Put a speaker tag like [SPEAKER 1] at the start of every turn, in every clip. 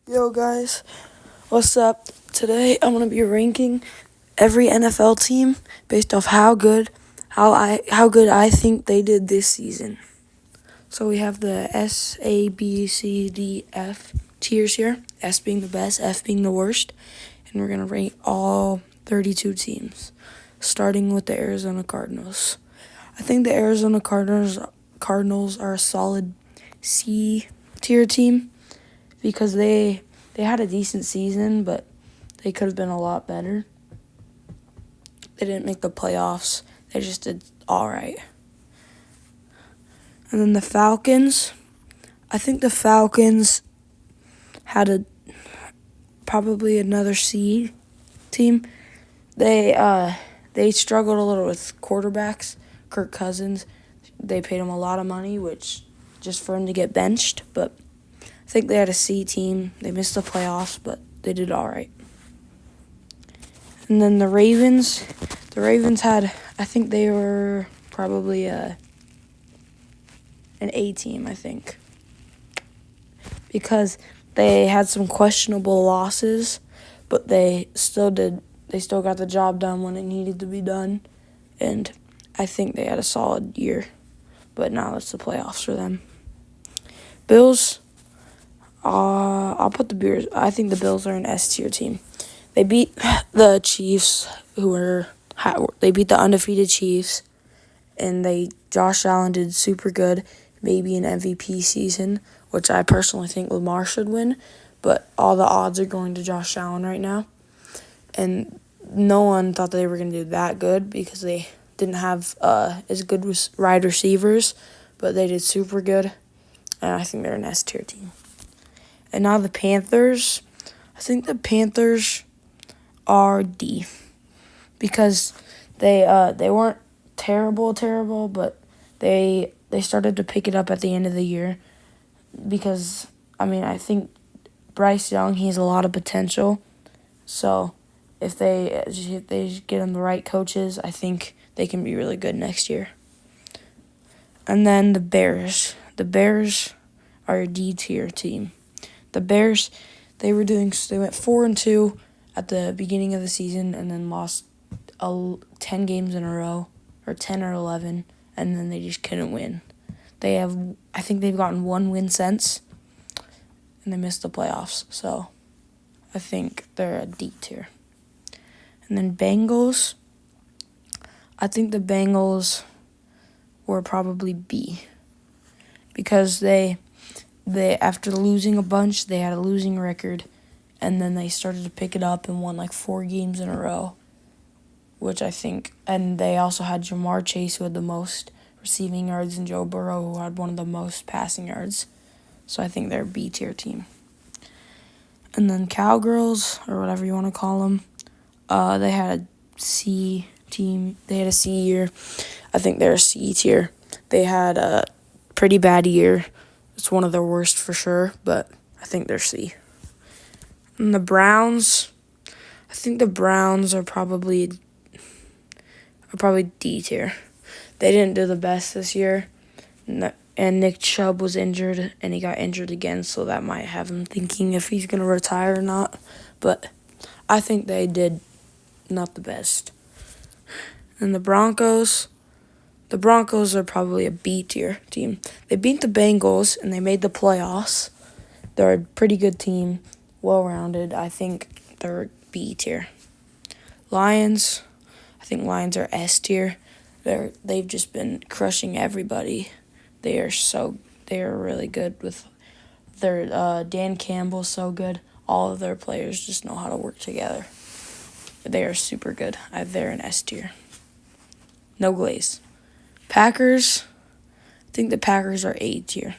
[SPEAKER 1] Yo guys, what's up? Today I'm gonna be ranking every NFL team based off how good I think they did this season. So we have the S, A, B, C, D, F tiers here. S being the best, F being the worst, and we're gonna rank all 32 teams, starting with the Arizona Cardinals. I think the Arizona Cardinals are a solid C tier team because they had a decent season, but they could have been a lot better. They didn't make the playoffs. They just did all right. And then the Falcons, I think the Falcons had probably another C team. They struggled a little with quarterbacks. Kirk Cousins, they paid him a lot of money, which just for him to get benched, but I think they had a C team. They missed the playoffs, but they did all right. And then the Ravens had, I think they were probably an A team, I think, because they had some questionable losses, but they still got the job done when it needed to be done, and I think they had a solid year, but now it's the playoffs for them. Bills, I'll put the Bears. I think the Bills are an S tier team. They beat the Chiefs, they beat the undefeated Chiefs, and Josh Allen did super good, maybe an MVP season, which I personally think Lamar should win, but all the odds are going to Josh Allen right now, and no one thought they were going to do that good because they didn't have as good wide receivers, but they did super good, and I think they're an S tier team. And now the Panthers. I think the Panthers are D because they weren't terrible, but they started to pick it up at the end of the year because I think Bryce Young, he has a lot of potential. So if they get him the right coaches, I think they can be really good next year. And then the Bears. The Bears are a D tier team. The Bears, they went 4-2 at the beginning of the season and then lost 10 games in a row, or 10 or 11, and then they just couldn't win. I think they've gotten one win since, and they missed the playoffs, so I think they're a D tier. And then Bengals, I think the Bengals were probably B because they after losing a bunch, they had a losing record, and then they started to pick it up and won like 4 games in a row, which I think, and they also had Jamar Chase, who had the most receiving yards, and Joe Burrow, who had one of the most passing yards. So I think they're a B tier team. And then Cowgirls, or whatever you want to call them, they had a C team. They had a C year. I think they're a C tier. They had a pretty bad year. It's one of their worst for sure, but I think they're C. And the Browns, I think the Browns are probably D tier. They didn't do the best this year, and Nick Chubb was injured, and he got injured again, so that might have him thinking if he's going to retire or not. But I think they did not the best. And the Broncos are probably a B tier team. They beat the Bengals, and they made the playoffs. They're a pretty good team, well-rounded. I think they're B tier. Lions, I think Lions are S tier. They've just been crushing everybody. They are really good with their Dan Campbell's so good. All of their players just know how to work together. They are super good. They're an S tier. No glaze. Packers, I think the Packers are A tier.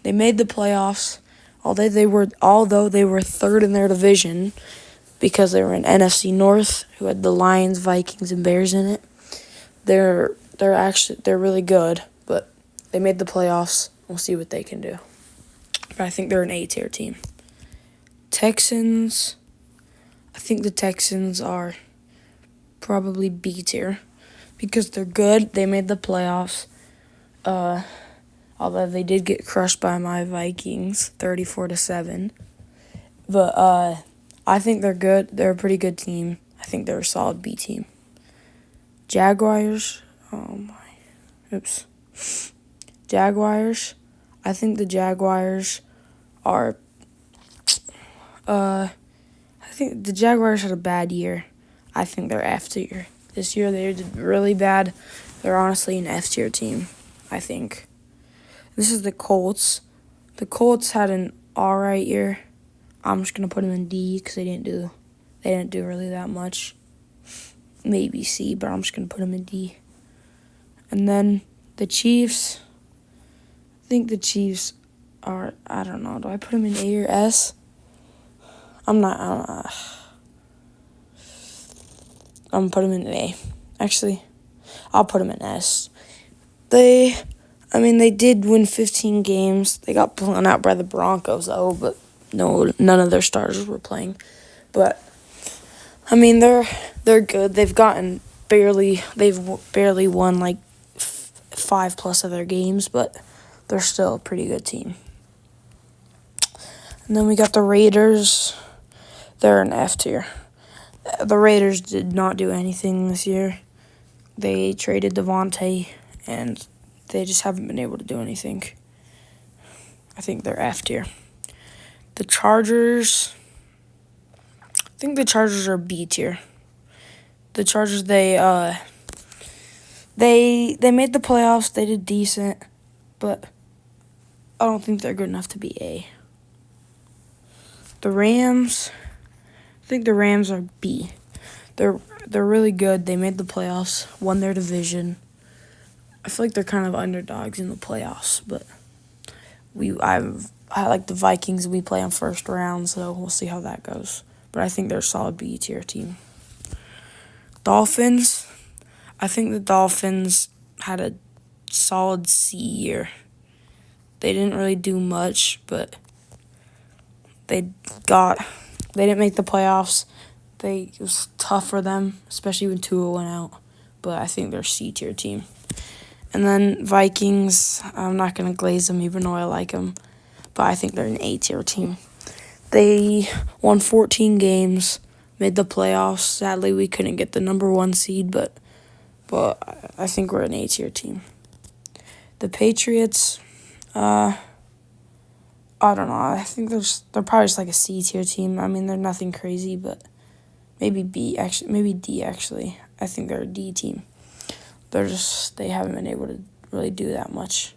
[SPEAKER 1] They made the playoffs, although they were third in their division because they were in NFC North, who had the Lions, Vikings, and Bears in it. They're really good, but they made the playoffs. We'll see what they can do. But I think they're an A tier team. Texans, I think the Texans are probably B tier because they're good. They made the playoffs. Although they did get crushed by my Vikings 34-7. But I think they're good. They're a pretty good team. I think they're a solid B team. Jaguars. Oh my. Oops. Jaguars. I think the Jaguars are. I think the Jaguars had a bad year. I think they're F tier. This year they did really bad. They're honestly an F tier team, I think. This is the Colts. The Colts had an alright year. I'm just gonna put them in D because they didn't do really that much. Maybe C, but I'm just gonna put them in D. And then the Chiefs. I think the Chiefs are. I don't know. Do I put them in A or S? I'm not. I'm gonna put them in A. Actually, I'll put them in S. They did win 15 games. They got blown out by the Broncos, though, but none of their starters were playing. But they're good. They've barely won like 5+ of their games, but they're still a pretty good team. And then we got the Raiders. They're an F tier. The Raiders did not do anything this year. They traded Devontae, and they just haven't been able to do anything. I think they're F tier. The Chargers. I think the Chargers are B tier. The Chargers, they made the playoffs. They did decent, but I don't think they're good enough to be A. The Rams. I think the Rams are B. They're really good. They made the playoffs, won their division. I feel like they're kind of underdogs in the playoffs, but I like the Vikings. We play on first round, so we'll see how that goes. But I think they're a solid B tier team. Dolphins. I think the Dolphins had a solid C year. They didn't really do much, but they didn't make the playoffs. It was tough for them, especially when Tua went out. But I think they're a C tier team. And then Vikings, I'm not going to glaze them even though I like them. But I think they're an A tier team. They won 14 games, made the playoffs. Sadly, we couldn't get the number 1 seed, but I think we're an A tier team. The Patriots, I don't know. I think they're probably just like a C tier team. They're nothing crazy, but maybe B actually, maybe D actually. I think they're a D team. They haven't been able to really do that much.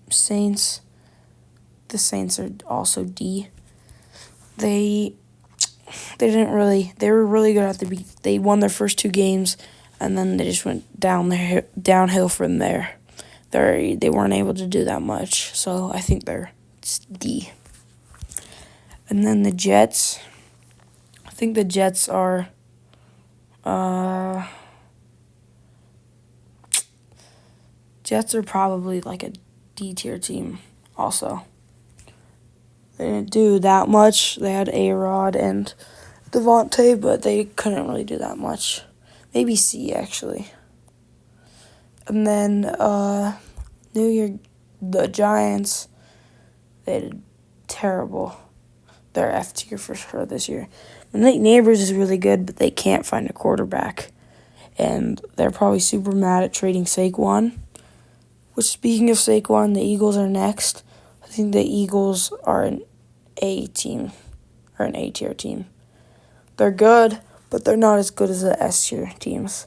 [SPEAKER 1] Saints. The Saints are also D. They were really good at they won their first 2 games, and then they just went downhill from there. They weren't able to do that much, so I think they're D. And then the Jets. I think the Jets are. Jets are probably like a D tier team also. They didn't do that much. They had A-Rod and Devontae, but they couldn't really do that much. Maybe C, actually. And then the Giants, they did terrible. They're F tier for sure this year. Nate Neighbors is really good, but they can't find a quarterback. And they're probably super mad at trading Saquon. Which, speaking of Saquon, the Eagles are next. I think the Eagles are an A team, or an A tier team. They're good, but they're not as good as the S tier teams.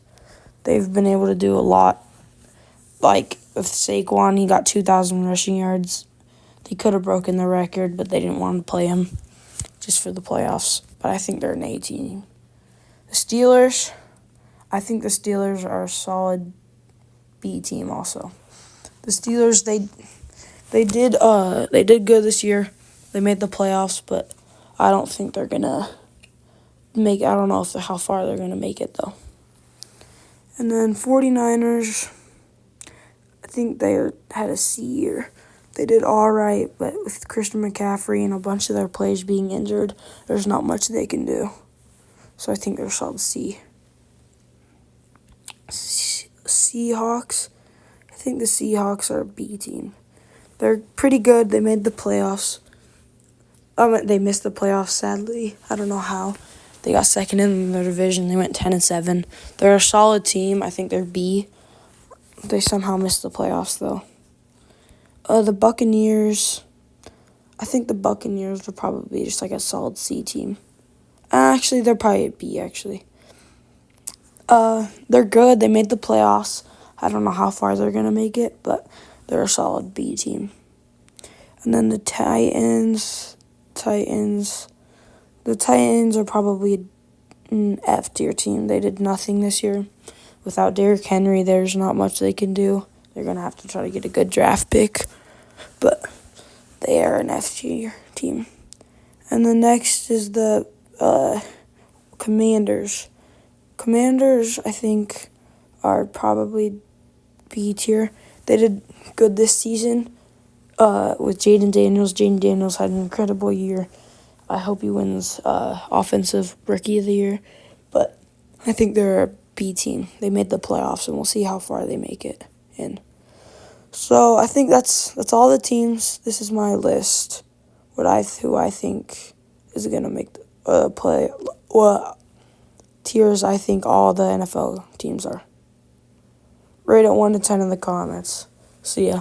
[SPEAKER 1] They've been able to do a lot. Like with Saquon, he got 2,000 rushing yards. They could have broken the record, but they didn't want to play him just for the playoffs. But I think they're an A team. The Steelers, I think the Steelers are a solid B team also. The Steelers, they did good this year. They made the playoffs, but I don't think they're gonna make. I don't know how far they're gonna make it though. And then 49ers, I think they had a C year. They did all right, but with Christian McCaffrey and a bunch of their players being injured, there's not much they can do. So I think they're solid C. Seahawks, I think the Seahawks are a B team. they're pretty good. They made the playoffs. They missed the playoffs, sadly. I don't know how. They got second in their division. They went 10-7. They're a solid team. I think they're B. They somehow missed the playoffs, though. The Buccaneers, I think the Buccaneers are probably just like a solid C team. Actually, they're probably a B, actually. They're good. They made the playoffs. I don't know how far they're going to make it, but they're a solid B team. And then the Titans, the Titans are probably an F tier team. They did nothing this year. Without Derrick Henry, there's not much they can do. They're going to have to try to get a good draft pick. But they are an F tier team. And the next is the Commanders. Commanders, I think, are probably B tier. They did good this season with Jaden Daniels. Jaden Daniels had an incredible year. I hope he wins Offensive Rookie of the Year. But I think they're a B team. They made the playoffs, and we'll see how far they make it in. So I think that's all the teams. This is my list. Who I think is gonna make the play. What tiers I think all the NFL teams are. Rate it 1 to 10 in the comments. See ya.